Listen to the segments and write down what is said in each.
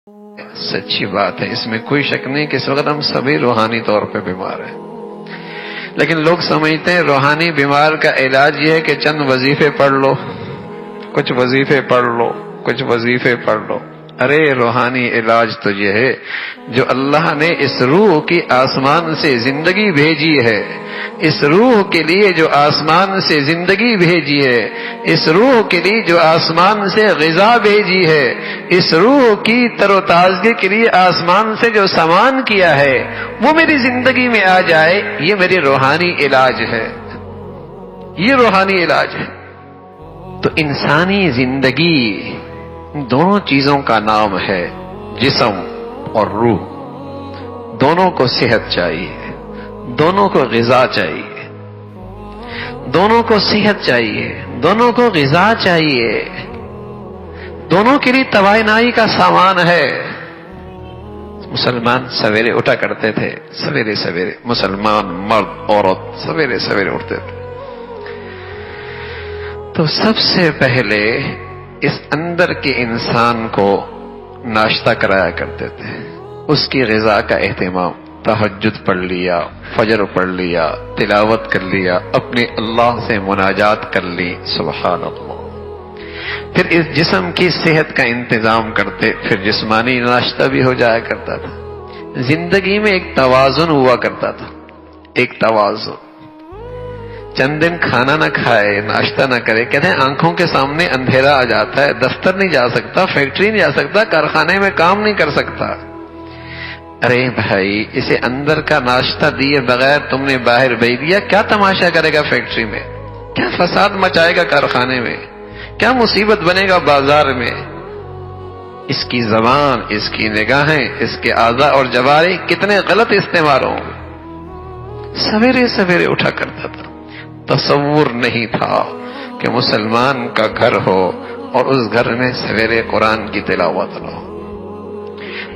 سچی بات ہے، اس میں کوئی شک نہیں کہ اس وقت ہم سبھی روحانی طور پہ بیمار ہیں، لیکن لوگ سمجھتے ہیں روحانی بیمار کا علاج یہ ہے کہ چند وظیفے پڑھ لو، کچھ وظیفے پڑھ لو، کچھ وظیفے پڑھ لو۔ ارے روحانی علاج تو یہ ہے جو اللہ نے اس روح کی آسمان سے زندگی بھیجی ہے، اس روح کے لیے جو آسمان سے زندگی بھیجی ہے، اس روح کے لیے جو آسمان سے غذا بھیجی ہے، اس روح کی تر و تازگی کے لیے آسمان سے جو سامان کیا ہے وہ میری زندگی میں آ جائے، یہ میری روحانی علاج ہے، یہ روحانی علاج ہے۔ تو انسانی زندگی دونوں چیزوں کا نام ہے، جسم اور روح، دونوں کو صحت چاہیے، دونوں کو غذا چاہیے، دونوں کو صحت چاہیے، دونوں کو غذا چاہیے، دونوں کے لیے توانائی کا سامان ہے۔ مسلمان سویرے اٹھا کرتے تھے، سویرے سویرے مسلمان مرد عورت سویرے سویرے اٹھتے تھے تو سب سے پہلے اس اندر کے انسان کو ناشتہ کرایا کرتے تھے، اس کی غذا کا اہتمام، تہجد پڑھ لیا، فجر پڑھ لیا، تلاوت کر لیا، اپنے اللہ سے مناجات کر لی، سبحان اللہ۔ پھر اس جسم کی صحت کا انتظام کرتے، پھر جسمانی ناشتہ بھی ہو جایا کرتا تھا۔ زندگی میں ایک توازن ہوا کرتا تھا، ایک توازن۔ چند دن کھانا نہ کھائے، ناشتہ نہ کرے، کہتے ہیں آنکھوں کے سامنے اندھیرا آ جاتا ہے، دفتر نہیں جا سکتا، فیکٹری نہیں جا سکتا، کارخانے میں کام نہیں کر سکتا۔ ارے بھائی، اسے اندر کا ناشتہ دیے بغیر تم نے باہر بھیج دیا، کیا تماشا کرے گا فیکٹری میں، کیا فساد مچائے گا کارخانے میں، کیا مصیبت بنے گا بازار میں۔ اس کی زبان، اس کی نگاہیں، اس کے اعضاء اور جوارح کتنے غلط استعمال ہوں گے۔ سویرے سویرے اٹھا کرتا تھا، تصور نہیں تھا کہ مسلمان کا گھر ہو اور اس گھر میں سویرے قرآن کی تلاوت نہ ہو،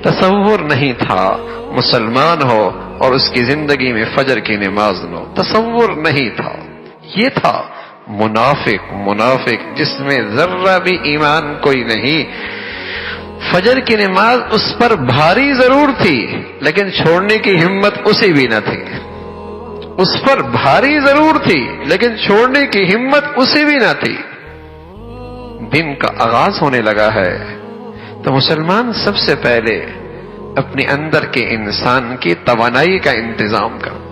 تصور نہیں تھا مسلمان ہو اور اس کی زندگی میں فجر کی نماز نہ ہو، تصور نہیں تھا۔ یہ تھا منافق جس میں ذرہ بھی ایمان کوئی نہیں۔ فجر کی نماز اس پر بھاری ضرور تھی لیکن چھوڑنے کی ہمت اسے بھی نہ تھی، اس پر بھاری ضرور تھی لیکن چھوڑنے کی ہمت اسے بھی نہ تھی۔ دن کا آغاز ہونے لگا ہے تو مسلمان سب سے پہلے اپنے اندر کے انسان کی توانائی کا انتظام کرتا